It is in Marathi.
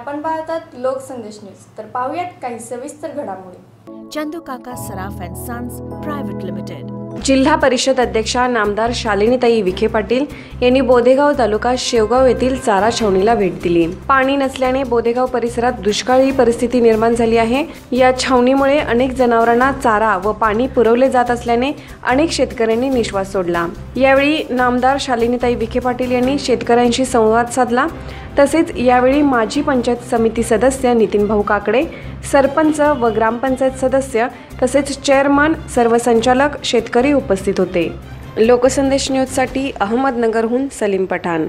आपण पाहतात लोकसंदेश न्यूज। तर पाहूयात काही सविस्तर घडामोडी। चंदू काका सराफ अँड सन्स प्रायव्हेट लिमिटेड। जिल्हा परिषद अध्यक्षा नामदार शालिनीताई विखे पाटील यांनी बोदेगाव तालुका शेवगाव येथील चारा छावणीला भेट दिली। पाणी नसल्याने बोदेगाव परिसरात दुष्काळी परिस्थिती निर्माण झाली आहे। या छावणीमुळे अनेक जनावरांना चारा व पाणी पुरवले जात असल्याने अनेक शेतकऱ्यांनी निश्वास सोडला। यावेळी नामदार शालिनीताई विखे पाटील यांनी शेतकऱ्यांशी संवाद साधला। तसेच यावेळी माजी पंचायत समिती सदस्य नितीन भाऊ काकडे, सरपंच व ग्रामपंचायत सदस्य तसेच चेअरमन, सर्व संचालक, शेतकरी उपस्थित होते। लोकसंदेश न्यूजसाठी अहमदनगरहून सलीम पठाण।